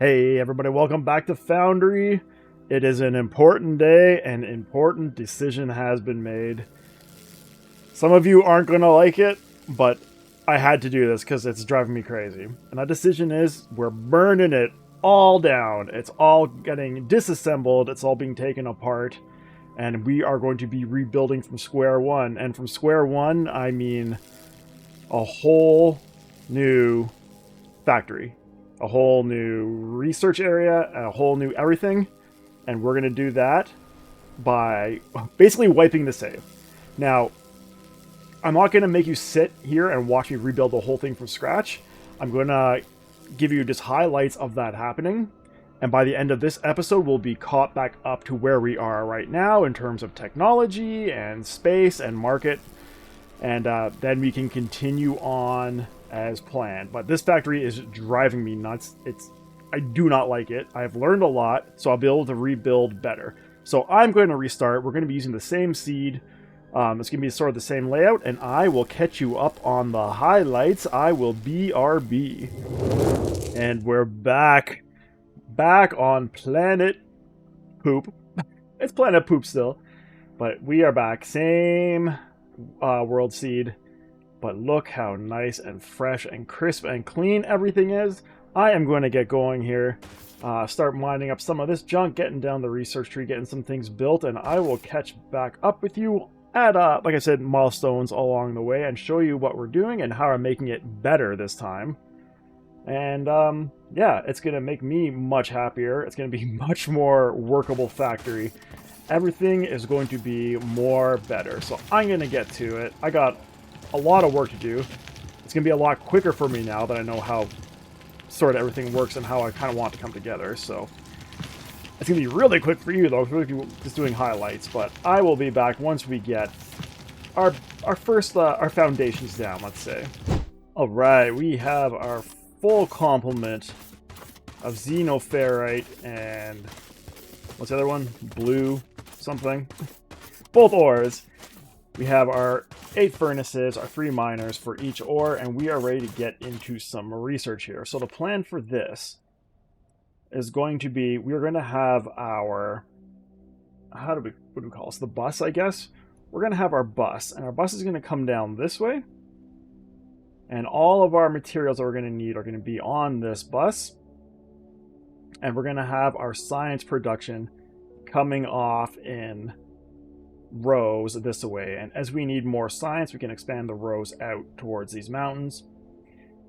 Hey everybody, welcome back to Foundry. It is an important day, an important decision has been made. Some of you aren't going to like it, but I had to do this because it's driving me crazy. And that decision is we're burning it all down. It's all getting disassembled, it's all being taken apart, and we are going to be rebuilding from square one. And from square one, I mean a whole new factory, a whole new research area, a whole new everything. And we're going to do that by basically wiping the save. Now, I'm not going to make you sit here and watch me rebuild the whole thing from scratch. I'm going to give you just highlights of that happening. And by the end of this episode, we'll be caught back up to where we are right now in terms of technology and space and market. And then we can continue on as planned. But this factory is driving me nuts. I do not like it. I've learned a lot, so I'll be able to rebuild better. So I'm going to restart. We're going to be using the same seed. It's going to be sort of the same layout, and I will catch you up on the highlights. I will BRB. And we're back. Back on Planet Poop. It's Planet Poop still. But we are back. Same world seed. But look how nice and fresh and crisp and clean everything is. I am going to get going here, start mining up some of this junk, getting down the research tree, getting some things built, and I will catch back up with you at, like I said, milestones along the way and show you what we're doing and how I'm making it better this time. And yeah, it's going to make me much happier. It's going to be much more workable factory. Everything is going to be more better. So I'm going to get to it. I got a lot of work to do. It's going to be a lot quicker for me now that I know how sort of everything works and how I kind of want it to come together. So it's going to be really quick for you, though, if you're just doing highlights. But I will be back once we get our first our foundations down, let's say. All right, we have our full complement of xenoferrite and what's the other one? Blue something. Both ores. We have our 8 furnaces, our 3 miners for each ore, and we are ready to get into some research here. So the plan for this is going to be, we're going to have our, what do we call this? The bus, I guess? We're going to have our bus, and our bus is going to come down this way. And all of our materials that we're going to need are going to be on this bus. And we're going to have our science production coming off in rows this way, and as we need more science, we can expand the rows out towards these mountains,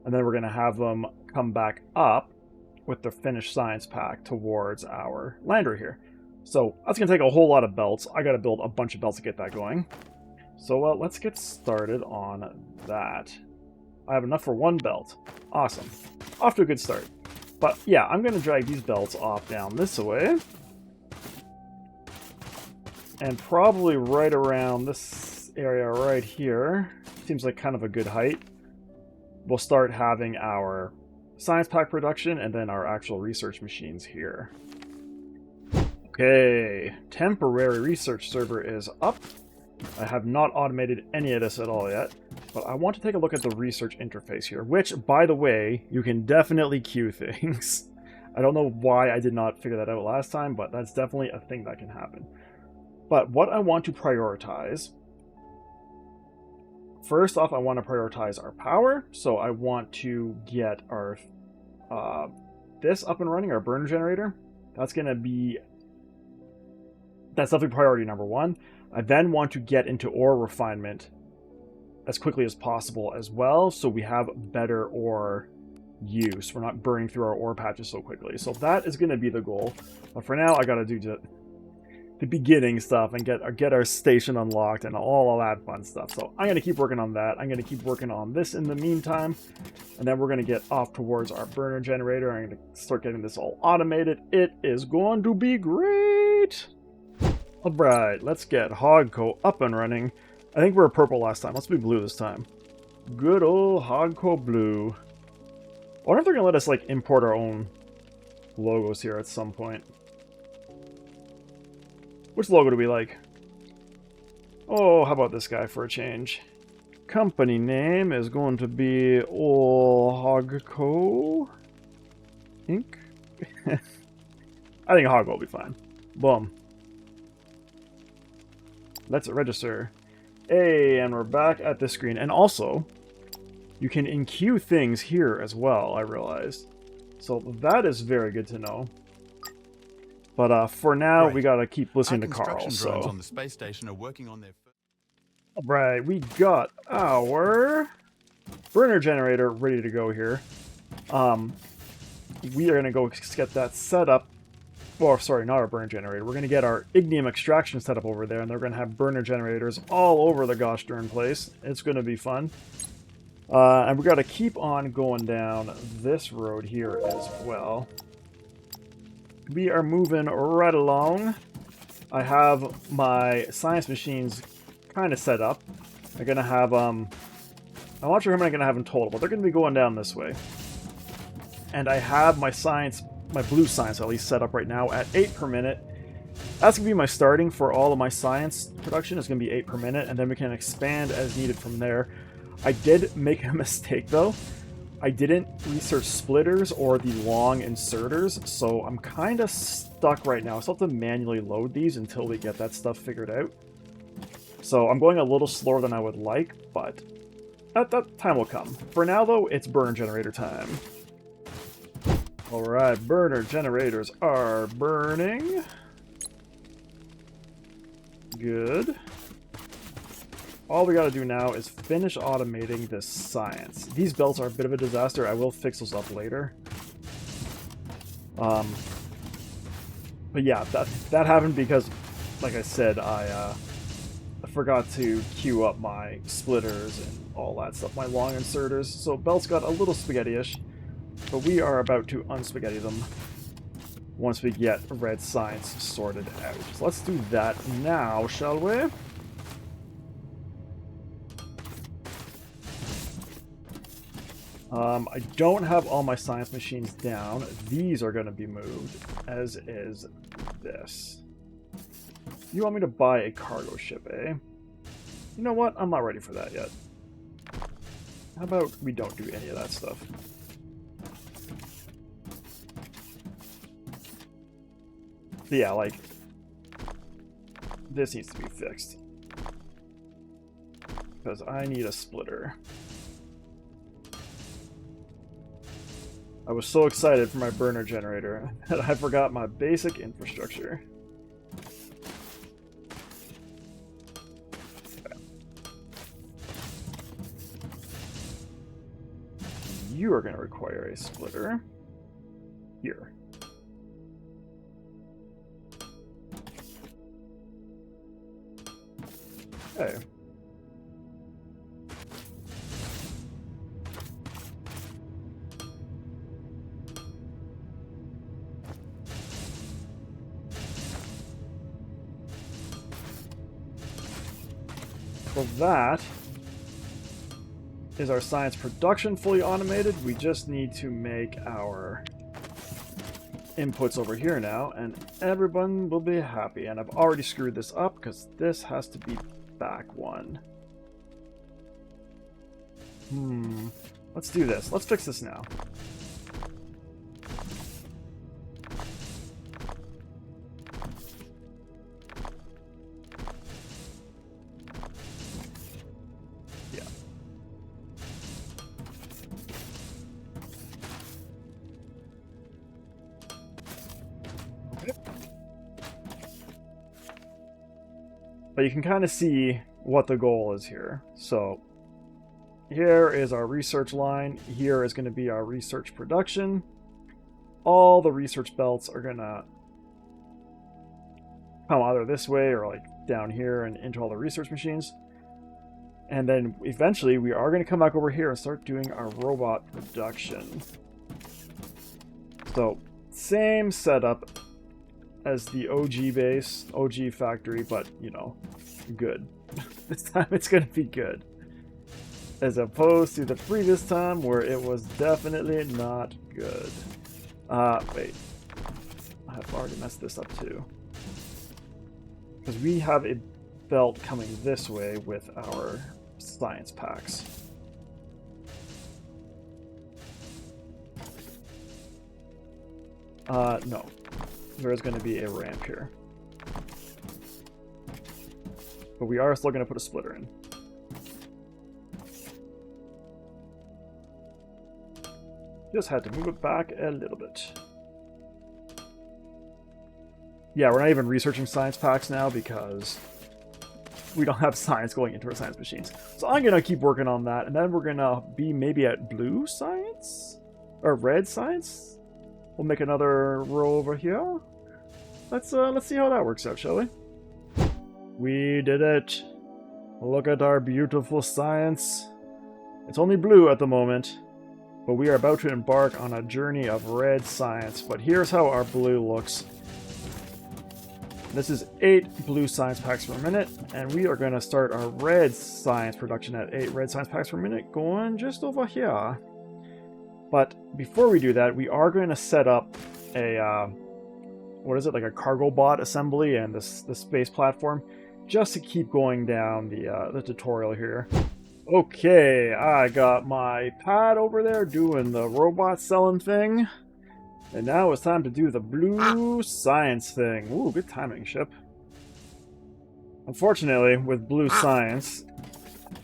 and then we're going to have them come back up with the finished science pack towards our lander here. So that's going to take a whole lot of belts. I got to build a bunch of belts to get that going. So let's get started on that. I have enough for 1 belt. Awesome. Off to a good start. But yeah, I'm going to drag these belts off down this way. And probably right around this area right here, seems like kind of a good height, we'll start having our science pack production and then our actual research machines here. Okay, temporary research server is up. I have not automated any of this at all yet, but I want to take a look at the research interface here, which, by the way, you can definitely queue things. I don't know why I did not figure that out last time, but that's definitely a thing that can happen. But what I want to prioritize, first off, I want to prioritize our power. So I want to get our this up and running, our burner generator. That's definitely priority number 1. I then want to get into ore refinement as quickly as possible as well, so we have better ore use. We're not burning through our ore patches so quickly. So that is going to be the goal. But for now, I got to do the beginning stuff and get our station unlocked and all of that fun stuff. So I'm going to keep working on that. I'm going to keep working on this in the meantime. And then we're going to get off towards our burner generator. I'm going to start getting this all automated. It is going to be great. All right, let's get HogCo up and running. I think we were purple last time. Let's be blue this time. Good old HogCo blue. I wonder if they're going to let us like import our own logos here at some point. Which logo do we like? Oh, how about this guy for a change? Company name is going to be HogCo Inc. I think HogCo will be fine. Boom. Let's register. Hey, and we're back at this screen. And also, you can in-queue things here as well, I realized. So that is very good to know. But for now, we gotta keep listening to Carl. Drones on the space station are working on their... Alright, we got our burner generator ready to go here. We are gonna go get that set up. Well, sorry, not our burner generator. We're gonna get our ignium extraction set up over there, and they're gonna have burner generators all over the gosh darn place. It's gonna be fun. And we gotta keep on going down this road here as well. We are moving right along. I have my science machines kind of set up. They're gonna have I'm not sure how many I'm gonna have in total, but they're gonna be going down this way. And I have my science, my blue science at least, set up right now at 8 per minute. That's gonna be my starting for all of my science production. Is gonna be 8 per minute, and then we can expand as needed from there. I did make a mistake though. I didn't research splitters or the long inserters, so I'm kind of stuck right now. I still have to manually load these until we get that stuff figured out. So I'm going a little slower than I would like, but that time will come. For now though, it's burner generator time. Alright, burner generators are burning. Good. All we gotta do now is finish automating this science. These belts are a bit of a disaster. I will fix those up later. But yeah, that happened because, like I said, I forgot to queue up my splitters and all that stuff, my long inserters. So belts got a little spaghetti-ish, but we are about to unspaghetti them once we get red science sorted out. So let's do that now, shall we? I don't have all my science machines down. These are going to be moved, as is this. You want me to buy a cargo ship, eh? You know what? I'm not ready for that yet. How about we don't do any of that stuff? But yeah, like, this needs to be fixed. Because I need a splitter. I was so excited for my burner generator that I forgot my basic infrastructure. Okay. You are going to require a splitter. Here. Okay. So that is our science production fully automated. We just need to make our inputs over here now, and everyone will be happy. And I've already screwed this up because this has to be back one. Let's do this. Let's fix this now. But you can kind of see what the goal is here. So here is our research line. Here is going to be our research production. All the research belts are going to come either this way or like down here and into all the research machines. And then eventually we are going to come back over here and start doing our robot production. So same setup as the OG base, OG factory, but, you know, good. This time it's going to be good. As opposed to the previous time where it was definitely not good. Wait. I have already messed this up too. Because we have a belt coming this way with our science packs. No. There's going to be a ramp here. But we are still going to put a splitter in. Just had to move it back a little bit. Yeah, we're not even researching science packs now because we don't have science going into our science machines. So I'm going to keep working on that, and then we're going to be maybe at blue science? Or red science? We'll make another row over here. Let's see how that works out, shall we? We did it. Look at our beautiful science. It's only blue at the moment, but we are about to embark on a journey of red science. But here's how our blue looks. This is 8 blue science packs per minute, and we are going to start our red science production at 8 red science packs per minute, going just over here. But before we do that, we are going to set up a, what is it, like a cargo bot assembly and the space platform, just to keep going down the tutorial here. Okay, I got my pad over there doing the robot selling thing. And now it's time to do the blue science thing. Ooh, good timing, ship. Unfortunately, with blue science,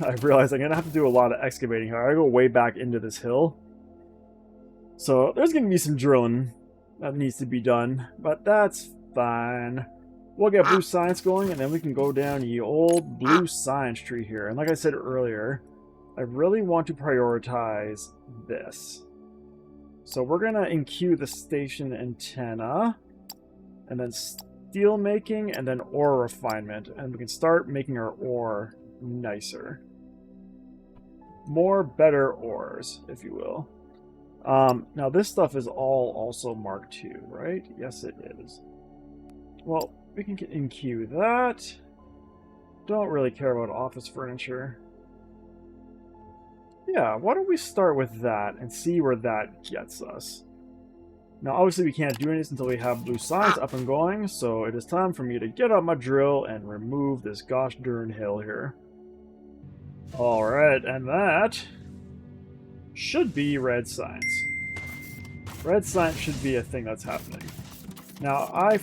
I realized I'm going to have to do a lot of excavating here. I go way back into this hill. So there's going to be some drilling that needs to be done, but that's fine. We'll get blue science going, and then we can go down the old blue science tree here. And like I said earlier, I really want to prioritize this. So we're going to enqueue the station antenna, and then steel making, and then ore refinement. And we can start making our ore nicer. More better ores, if you will. Now this stuff is all also Mark II, right? Yes, it is. Well, we can enqueue that. Don't really care about office furniture. Yeah, why don't we start with that and see where that gets us. Now, obviously we can't do this until we have blue science up and going, so it is time for me to get out my drill and remove this gosh darn hill here. Alright, and that should be red science. Red science should be a thing that's happening. Now, I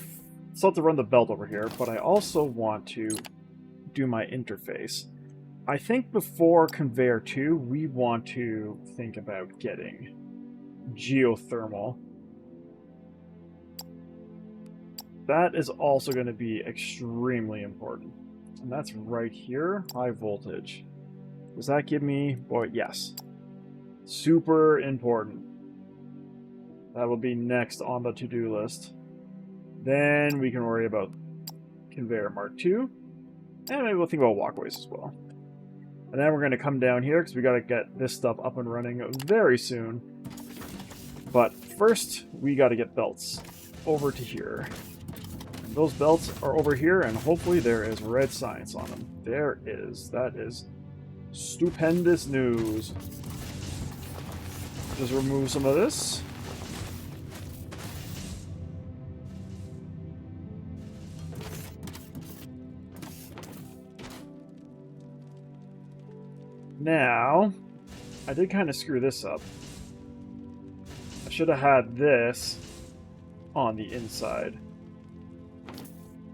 still have to run the belt over here, but I also want to do my interface. I think before conveyor 2, we want to think about getting geothermal. That is also going to be extremely important. And that's right here, high voltage. Does that give me... Boy, yes. Super important. That will be next on the to-do list. Then we can worry about conveyor Mark II. And maybe we'll think about walkways as well. And then we're going to come down here because we got to get this stuff up and running very soon. But first, we got to get belts over to here. And those belts are over here, and hopefully there is red science on them. There is. That is stupendous news. Just remove some of this. Now, I did kind of screw this up. I should have had this on the inside.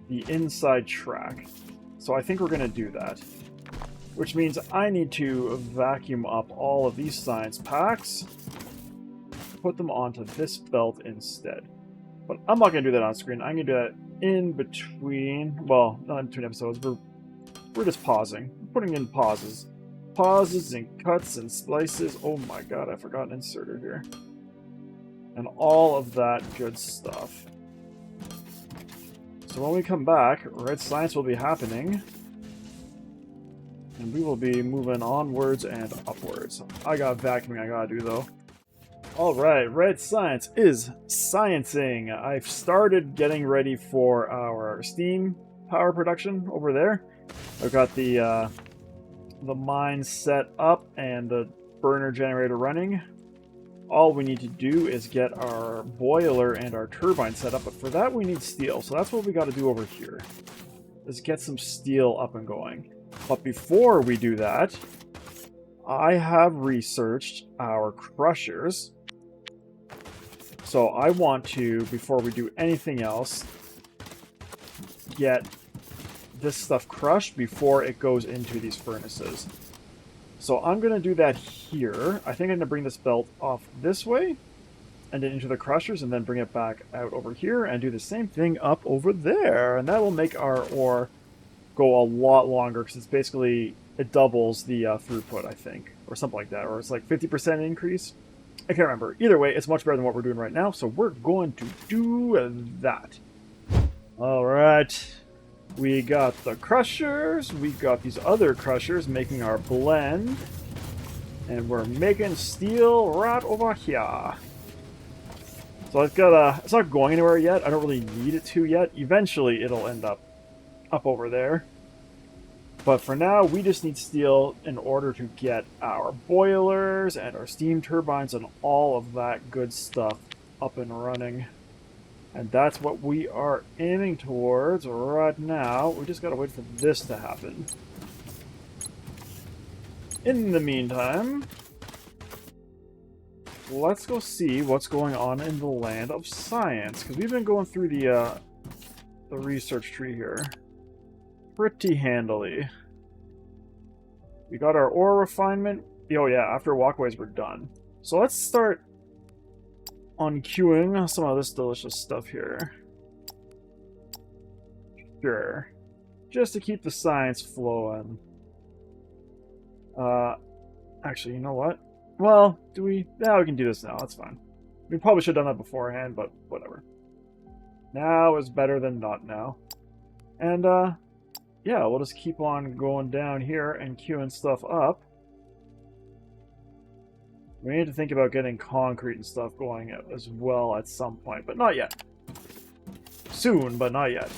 The inside track. So I think we're going to do that. Which means I need to vacuum up all of these science packs. Put them onto this belt instead. But I'm not going to do that on screen. I'm going to do that in between. Well, not in between episodes. We're just pausing. We're putting in pauses. Pauses and cuts and splices. Oh my god, I forgot an inserter here. And all of that good stuff. So when we come back, red science will be happening. And we will be moving onwards and upwards. I got vacuuming I gotta do though. Alright, red science is sciencing. I've started getting ready for our steam power production over there. I've got the mine set up and the burner generator running. All we need to do is get our boiler and our turbine set up, but for that we need steel, so that's what we got to do over here, is get some steel up and going. But before we do that, I have researched our crushers. So I want to, before we do anything else, get this stuff crushed before it goes into these furnaces. So I'm going to do that here. I think I'm going to bring this belt off this way and then into the crushers and then bring it back out over here and do the same thing up over there. And that will make our ore go a lot longer because it's basically, it doubles the throughput, I think, or something like that. Or it's like 50% increase. I can't remember. Either way, it's much better than what we're doing right now. So we're going to do that. All right. We got the crushers, we got these other crushers making our blend, and we're making steel right over here. So I've got it's not going anywhere yet. I don't really need it to yet. Eventually it'll end up over there. But for now, we just need steel in order to get our boilers and our steam turbines and all of that good stuff up and running. And that's what we are aiming towards right now. We just gotta wait for this to happen. In the meantime, let's go see what's going on in the land of science. Because we've been going through the research tree here pretty handily. We got our ore refinement. Oh yeah, after walkways we're done. So let's start unqueuing some of this delicious stuff here. Sure. Just to keep the science flowing. Actually, you know what? Well, do we... Yeah, we can do this now. That's fine. We probably should have done that beforehand, but whatever. Now is better than not now. And, yeah, we'll just keep on going down here and queuing stuff up. We need to think about getting concrete and stuff going as well at some point, but not yet. Soon, but not yet.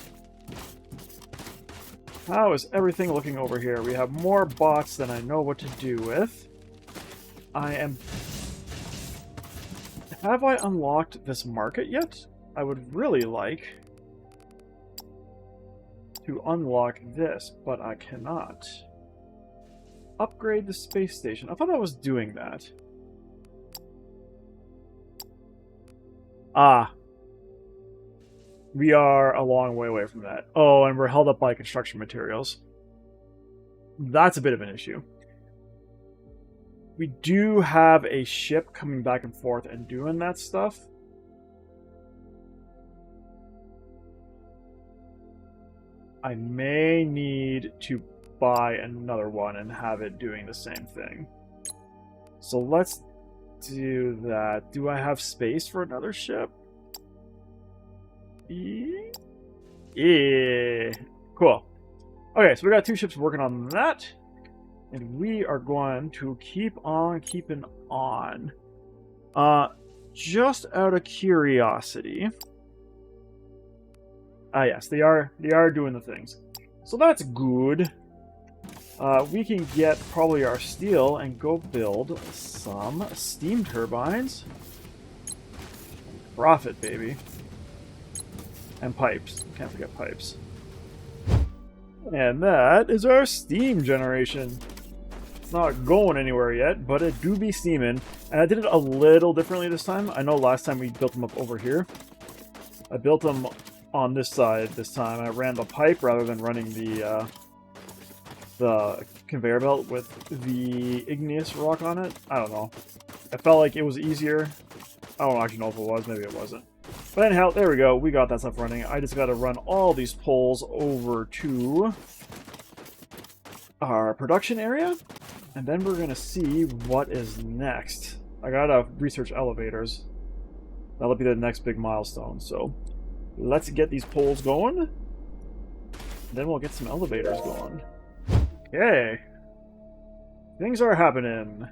How is everything looking over here? We have more bots than I know what to do with. Have I unlocked this market yet? I would really like to unlock this, but I cannot. Upgrade the space station. I thought I was doing that. Ah. We are a long way away from that. Oh, and we're held up by construction materials. That's a bit of an issue. We do have a ship coming back and forth and doing that stuff. I may need to buy another one and have it doing the same thing. So let's do that. Do I have space for another ship? Yeah. Cool. Okay, so we got 2 ships working on that. And we are going to keep on keeping on. Just out of curiosity. Ah, yes, they are doing the things. So that's good. We can get probably our steel and go build some steam turbines. Profit, baby. And pipes. Can't forget pipes. And that is our steam generation. It's not going anywhere yet, but it do be steaming. And I did it a little differently this time. I know last time we built them up over here. I built them on this side this time. I ran the pipe rather than running the conveyor belt with the igneous rock on it. I don't know. I felt like it was easier. I don't actually know if it was. Maybe it wasn't. But anyhow, there we go. We got that stuff running. I just got to run all these poles over to our production area. And then we're going to see what is next. I got to research elevators. That'll be the next big milestone. So let's get these poles going. Then we'll get some elevators going. Okay. Things are happening.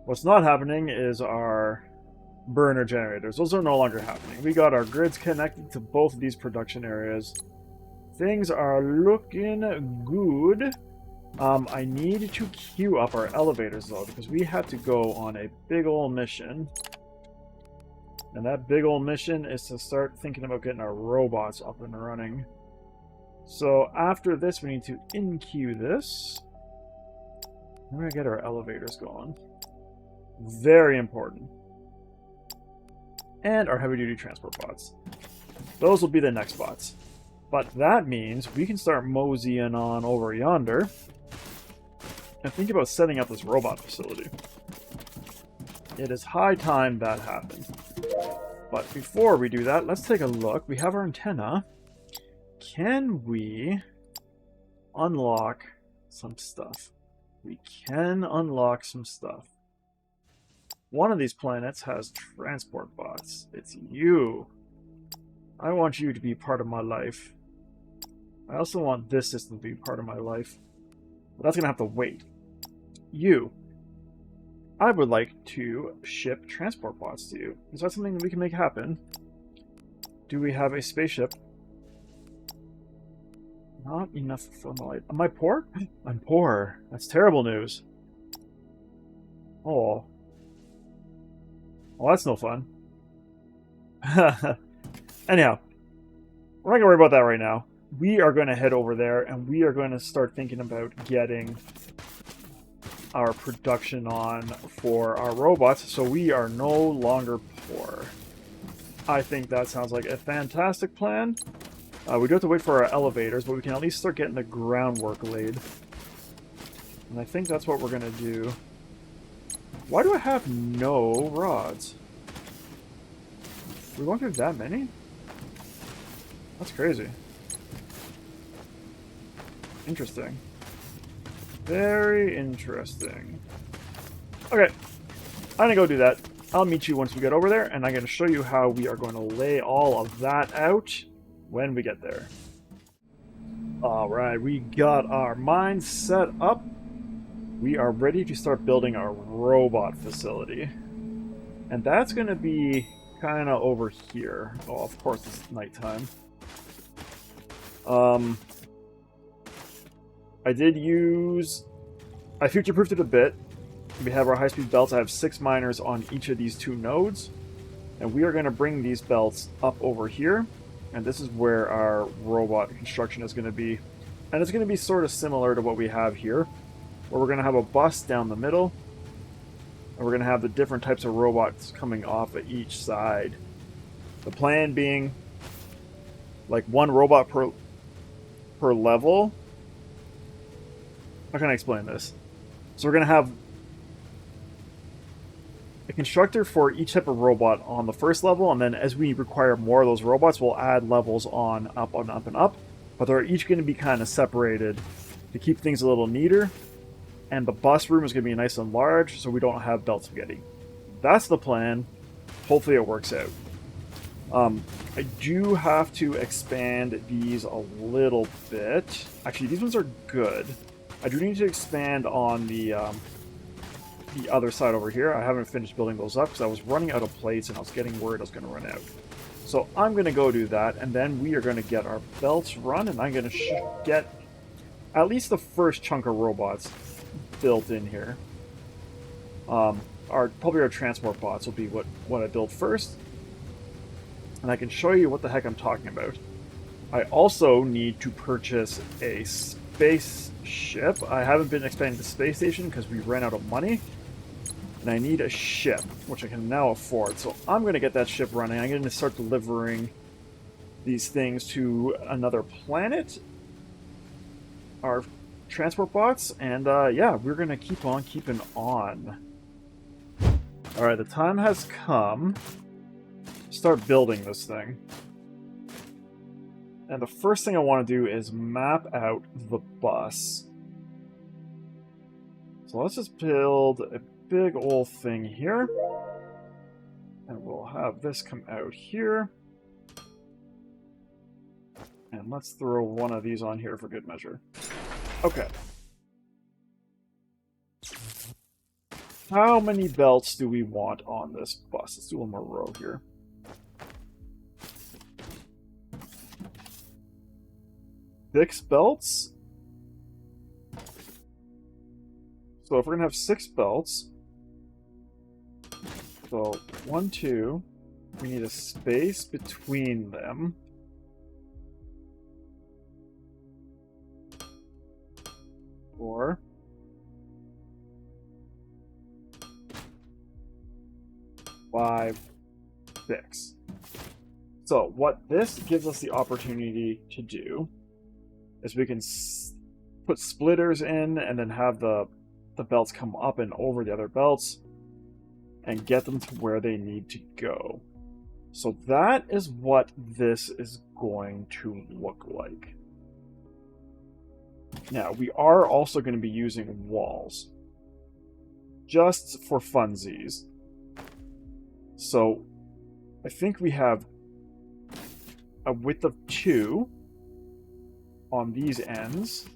What's not happening is our burner generators. Those are no longer happening. We got our grids connected to both of these production areas. Things are looking good. I need to queue up our elevators though, because we have to go on a big ol' mission. And that big ol' mission is to start thinking about getting our robots up and running. So after this, we need to in-queue this. We're going to get our elevators going. Very important. and our heavy-duty transport bots. Those will be the next bots. But that means we can start moseying on over yonder and think about setting up this robot facility. It is high time that happened. But before we do that, let's take a look. We have our antenna. Can we unlock some stuff? We can unlock some stuff. One of these planets has transport bots. It's you. I want you to be part of my life. I also want this system to be part of my life. But that's going to have to wait. You. I would like to ship transport bots to you. Is that something that we can make happen? Do we have a spaceship? Not enough for my life. Am I poor? I'm poor. That's terrible news. Oh. Well, that's no fun. Anyhow, we're not going to worry about that right now. We are going to head over there, and we are going to start thinking about getting our production on for our robots, so we are no longer poor. I think that sounds like a fantastic plan. We do have to wait for our elevators, but we can at least start getting the groundwork laid. And I think that's what we're going to do. Why do I have no rods? We're going through that many? That's crazy. Interesting. Very interesting. Okay. I'm going to go do that. I'll meet you once we get over there, and I'm going to show you how we are going to lay all of that out when we get there. Alright, we got our mine set up. We are ready to start building our robot facility. And that's going to be kind of over here. Oh, of course it's nighttime. I future-proofed it a bit. We have our high-speed belts. I have 6 miners on each of these 2 nodes. And we are going to bring these belts up over here. And this is where our robot construction is going to be. And it's going to be sort of similar to what we have here, where we're going to have a bus down the middle. And we're going to have the different types of robots coming off of each side. The plan being like 1 robot per level. How can I explain this? So we're going to have a constructor for each type of robot on the first level, and then as we require more of those robots, we'll add levels on up and up and up. But they're each going to be kind of separated to keep things a little neater. And the bus room is going to be nice and large, so we don't have belt spaghetti. That's the plan. Hopefully it works out. I do have to expand these a little bit. Actually, these ones are good. I do need to expand on the other side over here. I haven't finished building those up because I was running out of plates and I was getting worried I was going to run out. So I'm going to go do that, and then we are going to get our belts run, and I'm going to get at least the first chunk of robots built in here. Probably our transport bots will be what I build first. And I can show you what the heck I'm talking about. I also need to purchase a spaceship. I haven't been expanding the space station because we ran out of money. And I need a ship, which I can now afford. So I'm going to get that ship running. I'm going to start delivering these things to another planet. Our transport bots. And yeah, we're going to keep on keeping on. Alright, the time has come to start building this thing. And the first thing I want to do is map out the bus. So let's just build a big old thing here. And we'll have this come out here. And let's throw one of these on here for good measure. Okay. How many belts do we want on this bus? Let's do one more row here. Six belts. So if we're going to have 6 belts, so 1, 2, we need a space between them. Four. 5, fix. So what this gives us the opportunity to do is we can put splitters in and then have the belts come up and over the other belts and get them to where they need to go. So that is what this is going to look like. Now, we are also going to be using walls, just for funsies. So, I think we have a width of 2 on these ends,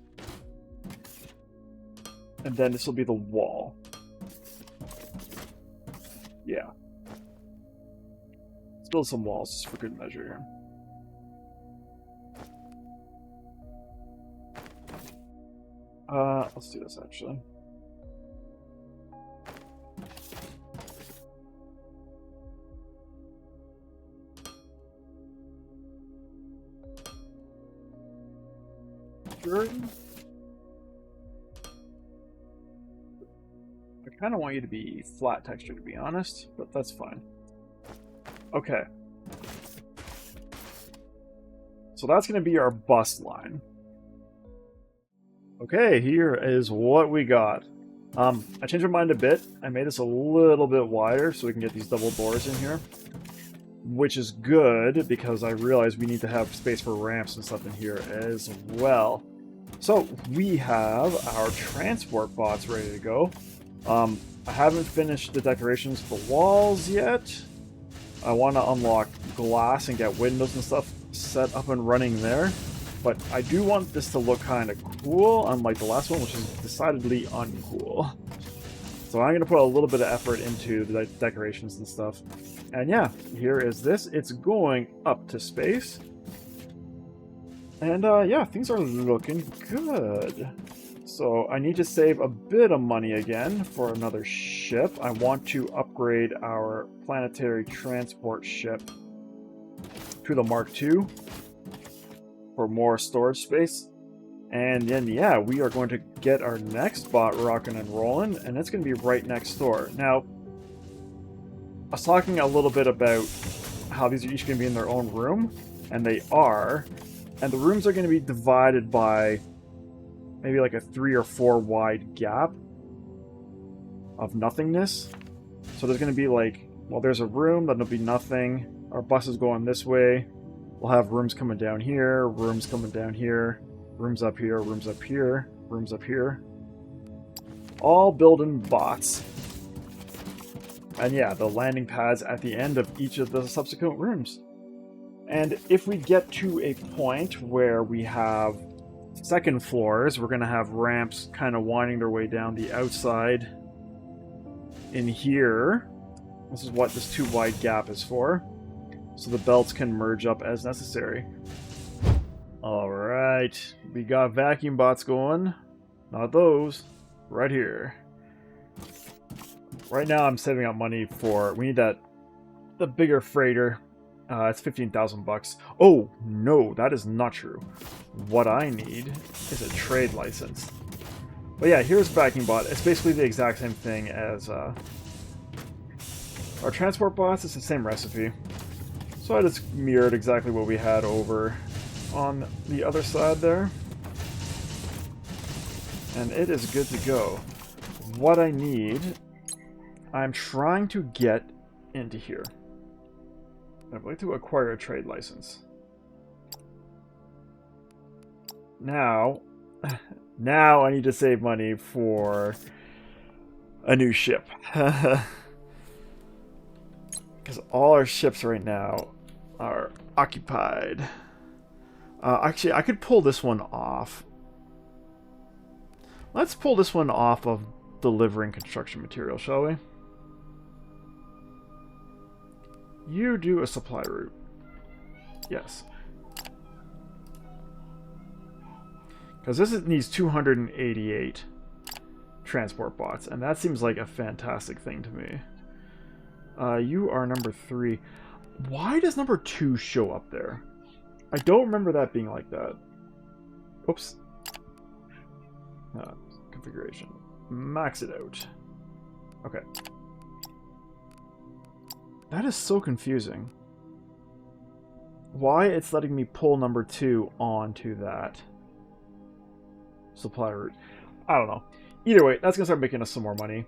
and then this will be the wall. Yeah. Let's build some walls just for good measure here. Let's do this actually. Sure. I kind of want you to be flat texture, to be honest, but that's fine. Okay. So that's going to be our bus line. Okay, here is what we got. I changed my mind a bit. I made this a little bit wider so we can get these double doors in here. Which is good, because I realize we need to have space for ramps and stuff in here as well. So, we have our transport bots ready to go. I haven't finished the decorations for the walls yet. I want to unlock glass and get windows and stuff set up and running there. But I do want this to look kind of cool, unlike the last one, which is decidedly uncool. So I'm going to put a little bit of effort into the decorations and stuff. And yeah, here is this. It's going up to space. And yeah, things are looking good. So I need to save a bit of money again for another ship. I want to upgrade our planetary transport ship to the Mark II for more storage space. And then, yeah, we are going to get our next bot rocking and rolling, and it's going to be right next door. Now, I was talking a little bit about how these are each going to be in their own room, and they are. And the rooms are going to be divided by maybe like a 3 or 4 wide gap of nothingness. So there's going to be like, well, there's a room, then there'll be nothing. Our bus is going this way. We'll have rooms coming down here, rooms coming down here, rooms up here, rooms up here, rooms up here. All building bots. And yeah, the landing pads at the end of each of the subsequent rooms. And if we get to a point where we have second floors, we're going to have ramps kind of winding their way down the outside in here. This is what this 2 wide gap is for. So the belts can merge up as necessary. Alright, we got vacuum bots going. Not those. Right here. Right now I'm saving up money for... We need the bigger freighter. It's 15,000 bucks. Oh, no, that is not true. What I need is a trade license. But yeah, here's vacuum bot. It's basically the exact same thing as our transport bots. It's the same recipe. So I just mirrored exactly what we had over on the other side there. And it is good to go. What I need, I'm trying to get into here. I'd like to acquire a trade license. Now I need to save money for a new ship. Because all our ships right now are occupied. Actually, I could pull this one off. Let's pull this one off of delivering construction material, shall we? You do a supply route. Yes. Because this needs 288 transport bots, and that seems like a fantastic thing to me. You are number 3. Why does number 2 show up there? I don't remember that being like that. Oops. Configuration. Max it out. Okay. That is so confusing. Why it's letting me pull number 2 onto that supply route. I don't know. Either way, that's going to start making us some more money.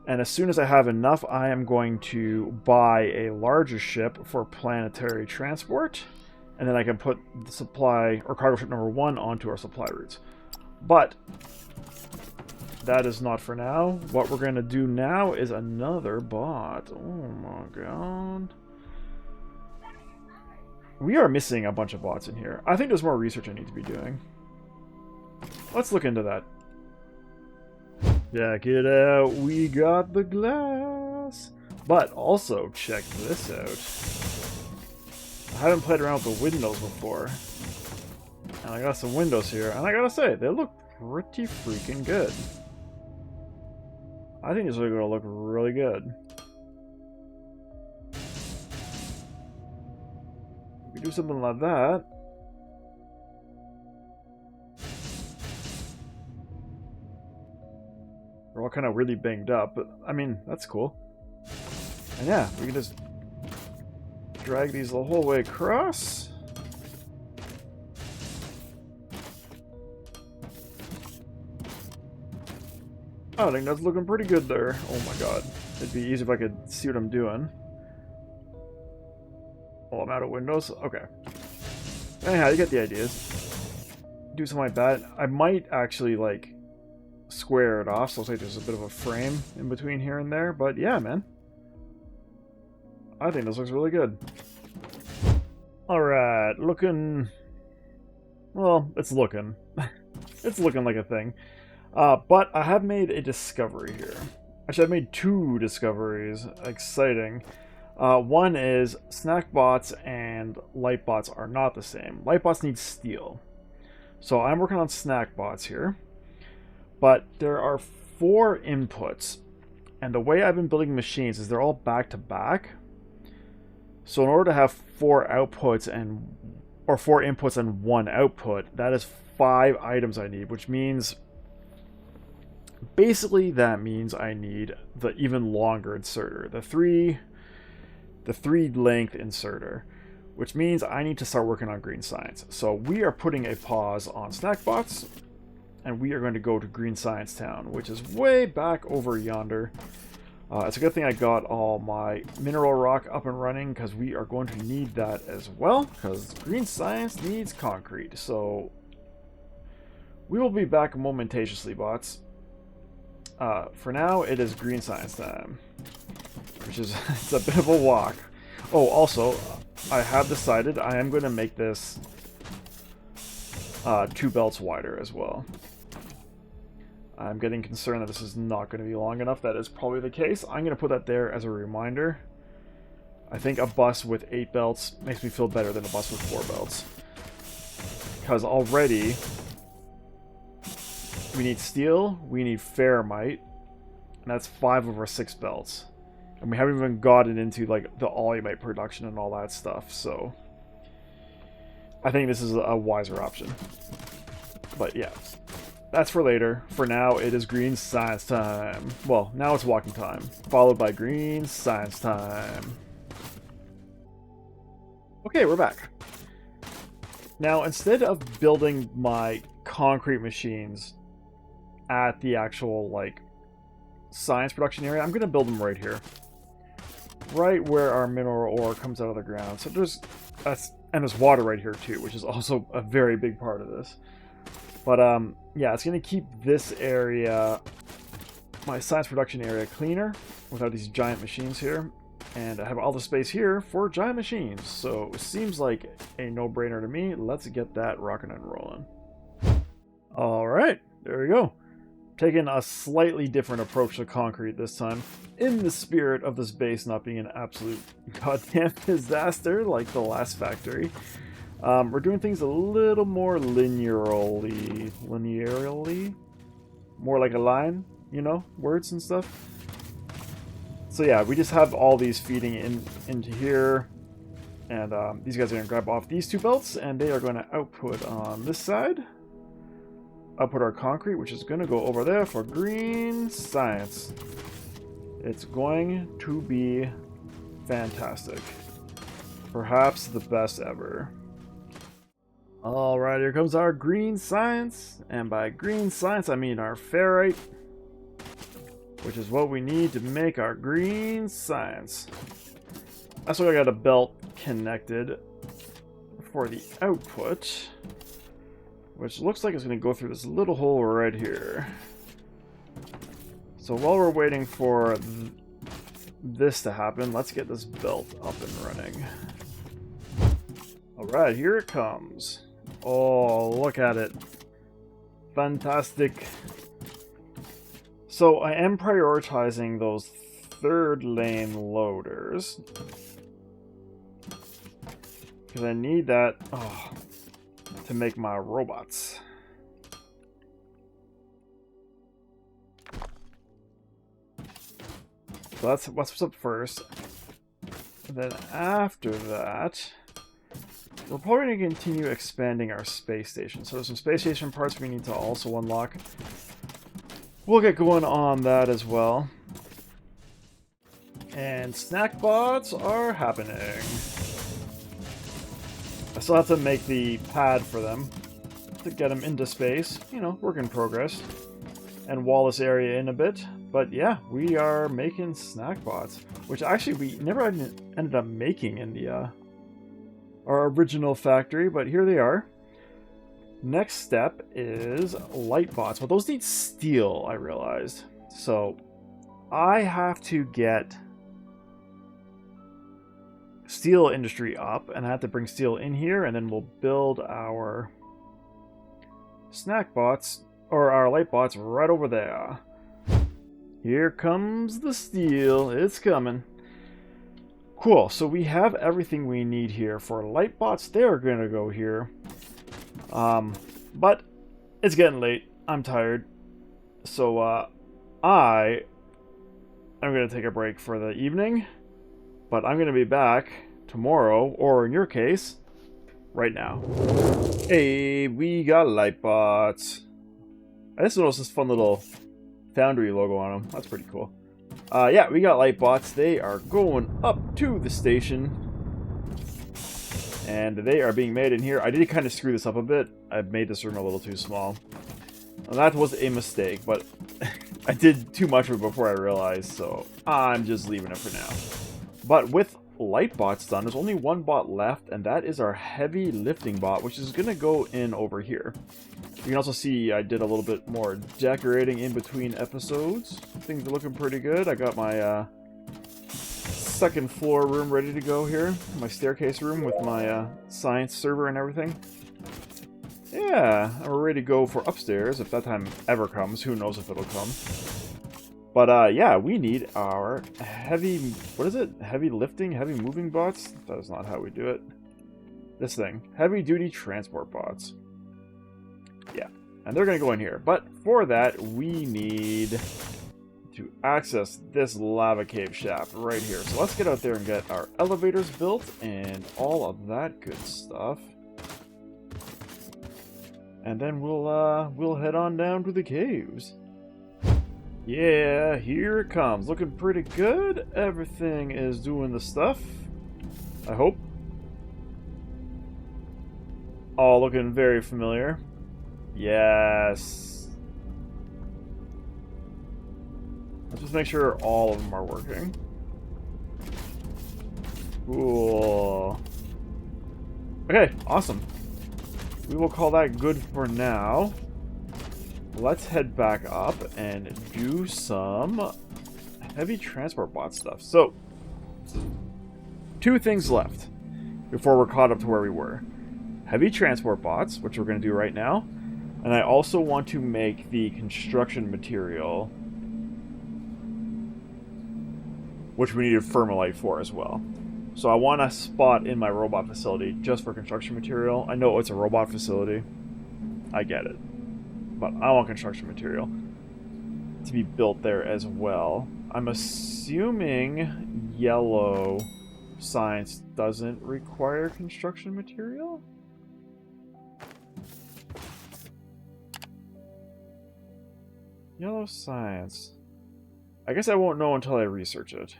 And as soon as I have enough, I am going to buy a larger ship for planetary transport. And then I can put the supply, or cargo ship number 1 onto our supply routes. But that is not for now. What we're going to do now is another bot. Oh my god. We are missing a bunch of bots in here. I think there's more research I need to be doing. Let's look into that. Check it out. We got the glass. But also, check this out. I haven't played around with the windows before. And I got some windows here. And I gotta say, they look pretty freaking good. I think this is going to look really good. We do something like that. We're all kind of really banged up, but I mean, that's cool. And yeah, we can just drag these the whole way across. I think that's looking pretty good there. Oh my god. It'd be easy if I could see what I'm doing. Oh, I'm out of windows? Okay. Anyhow, you get the ideas. Do something like that. I might actually, like, square it off, so it's like there's a bit of a frame in between here and there. But yeah, man. I think this looks really good. Alright, looking... Well, it's looking. It's looking like a thing. But I have made a discovery here. Actually, I've made 2 discoveries. Exciting. One is snack bots and light bots are not the same. Light bots need steel. So I'm working on snack bots here. But there are 4 inputs. And the way I've been building machines is they're all back to back. So in order to have 4 outputs or 4 inputs and 1 output, that is 5 items I need, which means... Basically, that means I need the even longer inserter, the 3 length inserter, which means I need to start working on green science. So we are putting a pause on snack bots, and we are going to go to Green Science Town, which is way back over yonder. It's a good thing I got all my mineral rock up and running, because we are going to need that as well, because green science needs concrete. So we will be back momentarily, bots. For now, it is green science time, which is it's a bit of a walk. Oh, also, I have decided I am going to make this 2 belts wider as well. I'm getting concerned that this is not going to be long enough. That is probably the case. I'm going to put that there as a reminder. I think a bus with 8 belts makes me feel better than a bus with 4 belts. Because already... we need steel, we need ferromite, and that's 5 of our 6 belts. And we haven't even gotten into like the alumite production and all that stuff, so I think this is a wiser option. But yeah, that's for later. For now, it is green science time. Well, now it's walking time, followed by green science time. Okay, we're back. Now, instead of building my concrete machines at the actual, like, science production area, I'm going to build them right here. Right where our mineral ore comes out of the ground. So there's water right here too, which is also a very big part of this. But, yeah, it's going to keep this area, my science production area, cleaner without these giant machines here. And I have all the space here for giant machines. So it seems like a no-brainer to me. Let's get that rocking and rolling. Alright, there we go. Taking a slightly different approach to concrete this time, in the spirit of this base not being an absolute goddamn disaster like the last factory. We're doing things a little more linearly, more like a line, you know, words and stuff. So yeah, we just have all these feeding into here, and these guys are going to grab off these 2 belts, and they are going to output on this side. Output our concrete, which is going to go over there for green science. It's going to be fantastic. Perhaps the best ever. Alright, here comes our green science. And by green science, I mean our ferrite, which is what we need to make our green science. That's why I got a belt connected for the output, which looks like it's going to go through this little hole right here. So while we're waiting for this to happen, let's get this belt up and running. Alright, here it comes. Oh, look at it. Fantastic. So I am prioritizing those third lane loaders, because I need that to make my robots. So that's what's up first. And then after that, we're probably going to continue expanding our space station. So there's some space station parts we need to also unlock. We'll get going on that as well. And snack bots are happening. I still have to make the pad for them to get them into space. You know, work in progress. And wall this area in a bit. But yeah, we are making snack bots, which actually we never ended up making in the our original factory, but here they are. Next step is light bots. Well, those need steel, I realized. So I have to get steel industry up, and I have to bring steel in here, and then we'll build our snack bots, or our light bots, right over there. Here comes the steel. It's coming. Cool, so we have everything we need here for light bots. They're going to go here. But it's getting late. I'm tired. So I'm going to take a break for the evening. But I'm going to be back tomorrow, or in your case, right now. Hey, we got light bots. I just noticed this fun little Foundry logo on them. That's pretty cool. Yeah, we got light bots. They are going up to the station. And they are being made in here. I did kind of screw this up a bit. I made this room a little too small. Well, that was a mistake, but I did too much of it before I realized, so I'm just leaving it for now. But with light bots done, there's only one bot left, and that is our heavy lifting bot, which is going to go in over here. You can also see I did a little bit more decorating in between episodes. Things are looking pretty good. I got my second floor room ready to go here. My staircase room with my science server and everything. Yeah, we're ready to go for upstairs if that time ever comes. Who knows if it'll come. But yeah, we need our heavy, what is it? Heavy lifting, heavy moving bots? That is not how we do it. This thing. Heavy duty transport bots. Yeah, and they're going to go in here. But for that, we need to access this lava cave shaft right here. So let's get out there and get our elevators built and all of that good stuff. And then we'll head on down to the caves. Yeah, here it comes. Looking pretty good. Everything is doing the stuff. I hope. All looking very familiar. Yes. Let's just make sure all of them are working. Cool. Okay, awesome. We will call that good for now. Let's head back up and do some heavy transport bot stuff. So, 2 things left before we're caught up to where we were. Heavy transport bots, which we're going to do right now. And I also want to make the construction material, which we needed Thermalite for as well. So I want a spot in my robot facility just for construction material. I know it's a robot facility. I get it. But I want construction material to be built there as well. I'm assuming yellow science doesn't require construction material? Yellow science. I guess I won't know until I research it.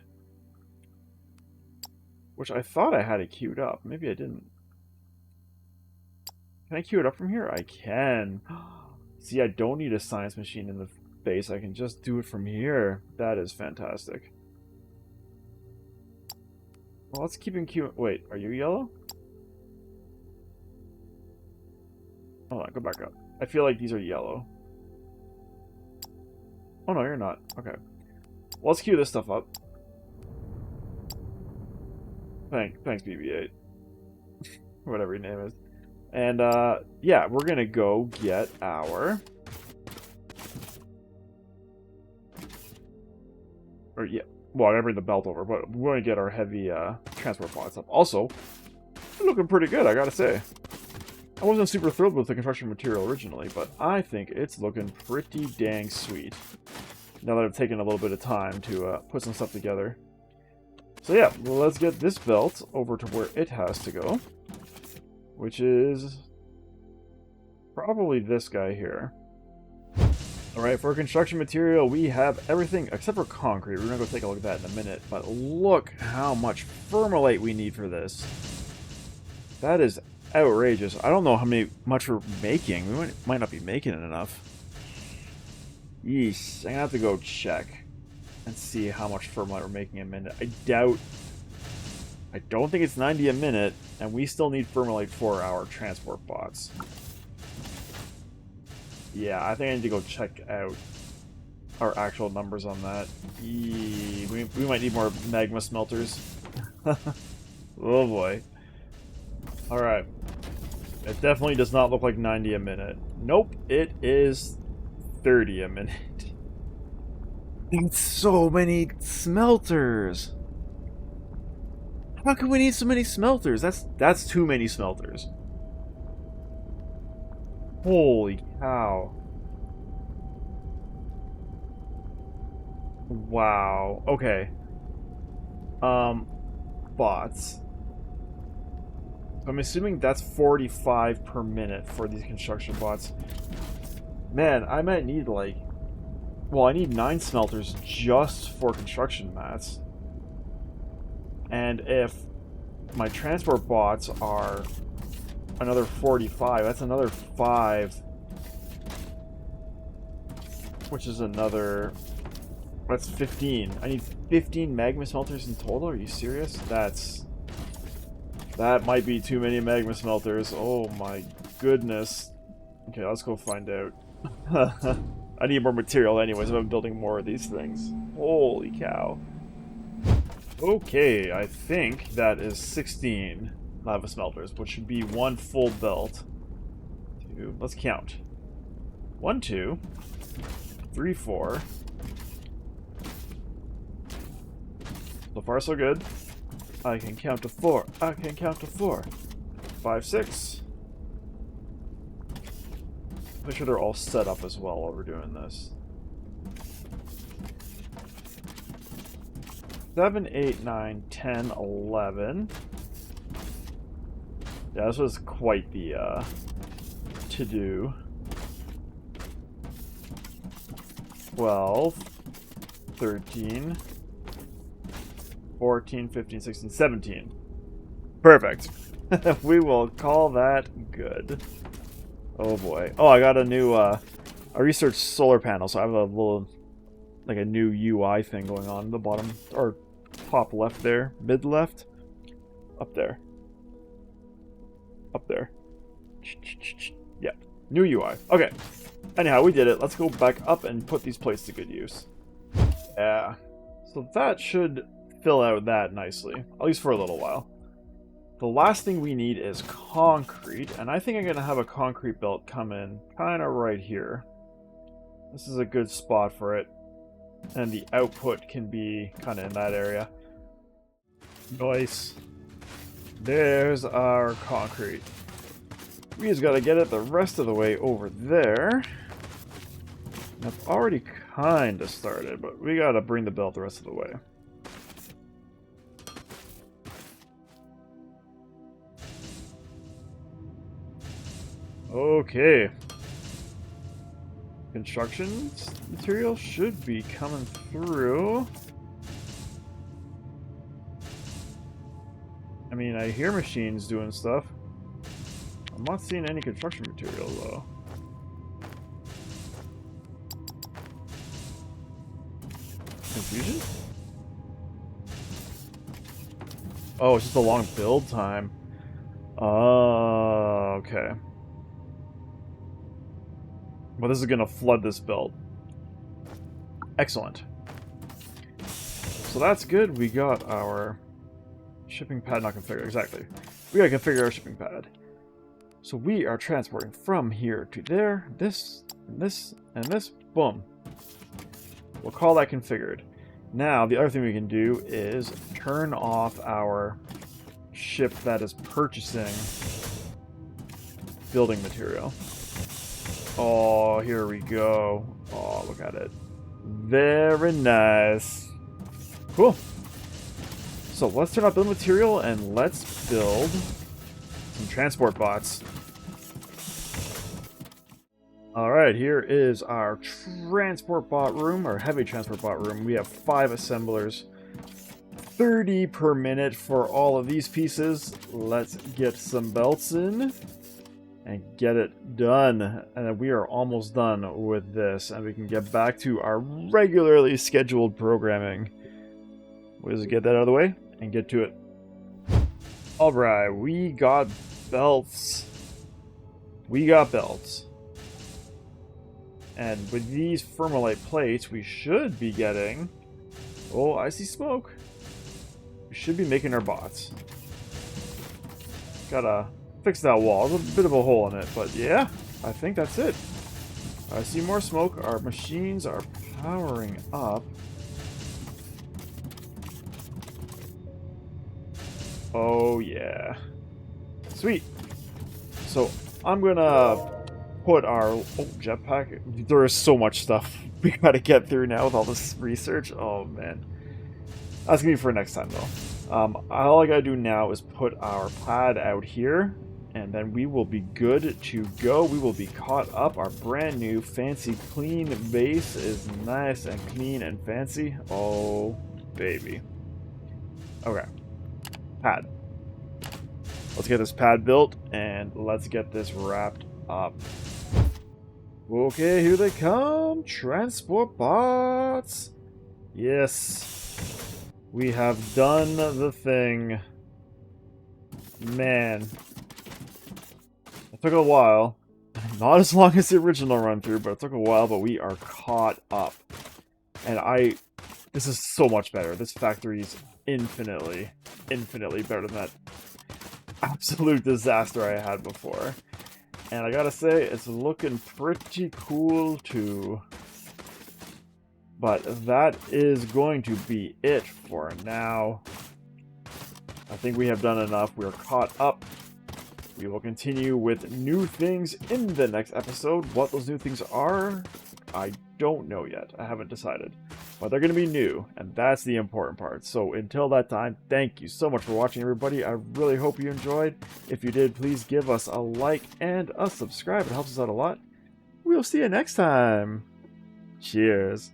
which I thought I had it queued up. Maybe I didn't. Can I queue it up from here? I can. See, I don't need a science machine in the base. I can just do it from here. That is fantastic. Well, let's keep him queuing. Wait, are you yellow? Hold on, go back up. I feel like these are yellow. Oh no, you're not. Okay. Well, let's queue this stuff up. Thanks, BB-8. Whatever your name is. And, yeah, we're gonna go get our... Or, yeah. Well, I gotta bring the belt over, but we're gonna get our heavy, transport pods up. Also, they're looking pretty good, I gotta say. I wasn't super thrilled with the construction material originally, but I think it's looking pretty dang sweet. Now that I've taken a little bit of time to put some stuff together. So yeah, well, let's get this belt over to where it has to go. Which is probably this guy here. Alright, for construction material, we have everything except for concrete. We're going to go take a look at that in a minute. But look how much vermilite we need for this. That is outrageous. I don't know how much we're making. We might not be making it enough. Yeesh. I'm going to have to go check and see how much vermilite we're making a minute. I don't think it's 90 a minute, and we still need vermilite for our transport bots. Yeah, I think I need to go check out our actual numbers on that. We might need more magma smelters. Oh boy. Alright. It definitely does not look like 90 a minute. Nope, it is 30 a minute. That's so many smelters! How can we need so many smelters? That's too many smelters. Holy cow. Wow. Okay. Bots. I'm assuming that's 45 per minute for these construction bots. Man, I might need like... Well, I need 9 smelters just for construction mats. And if my transport bots are another 45, that's another 5. Which is another... That's 15. I need 15 magma smelters in total? Are you serious? That might be too many magma smelters. Oh my goodness. Okay, let's go find out. I need more material anyways if I'm building more of these things. Holy cow. Okay, I think that is 16 lava smelters, which should be one full belt. Let's count. 1, 2, 3, 4. So far, so good. I can count to 4. I can count to 4. 5, 6. Make sure they're all set up as well while we're doing this. 7, 8, 9, 10, 11. Yeah, this was quite the to-do. 12, 13, 14, 15, 16, 17. Perfect. We will call that good. Oh boy. Oh, I got a new, I researched solar panels, so I have a little, like a new UI thing going on in the bottom, or top left there, mid left, up there. Up there. Yeah, new UI. Okay. Anyhow, we did it. Let's go back up and put these plates to good use. Yeah. So that should fill out that nicely, at least for a little while. The last thing we need is concrete, and I think I'm going to have a concrete belt come in kind of right here. This is a good spot for it, and the output can be kind of in that area. Nice. There's our concrete. We just got to get it the rest of the way over there. I've already kind of started, but we got to bring the belt the rest of the way. Okay. Construction material should be coming through. I mean, I hear machines doing stuff. I'm not seeing any construction material, though. Confusion? Oh, it's just a long build time. Oh, okay. Well, this is going to flood this belt. Excellent. So that's good. We got our shipping pad not configured. Exactly. We got to configure our shipping pad. So we are transporting from here to there. This, and this, and this. Boom. We'll call that configured. Now, the other thing we can do is turn off our ship that is purchasing building material. Oh, here we go. Oh, look at it. Very nice. Cool. So let's turn off building material and let's build some transport bots. Alright, here is our transport bot room, our heavy transport bot room. We have 5 assemblers. 30 per minute for all of these pieces. Let's get some belts in and get it done. And then we are almost done with this, and we can get back to our regularly scheduled programming. We'll just get that out of the way and get to it. Alright, we got belts. We got belts. And with these Firmolite plates, we should be getting... Oh, I see smoke. We should be making our bots. Gotta fix that wall. There's a bit of a hole in it, but yeah, I think that's it. I see more smoke. Our machines are powering up. Oh, yeah. Sweet. So, I'm gonna put our... Oh, jetpack. There is so much stuff we gotta get through now with all this research. Oh, man. That's gonna be for next time, though. All I gotta do now is put our pad out here, and then we will be good to go. We will be caught up. Our brand new, fancy, clean base is nice and clean and fancy. Oh, baby. Okay. Pad. Let's get this pad built, and let's get this wrapped up. Okay, here they come. Transport bots. Yes. We have done the thing. Man. It took a while. Not as long as the original run through, but it took a while, but we are caught up. And this is so much better. This factory is infinitely better than that absolute disaster I had before. And I gotta say, it's looking pretty cool too. But that is going to be it for now. I think we have done enough. We're caught up. We will continue with new things in the next episode. What those new things are, I don't know yet. I haven't decided. But they're going to be new, and that's the important part. So until that time, thank you so much for watching, everybody. I really hope you enjoyed. If you did, please give us a like and a subscribe. It helps us out a lot. We'll see you next time. Cheers.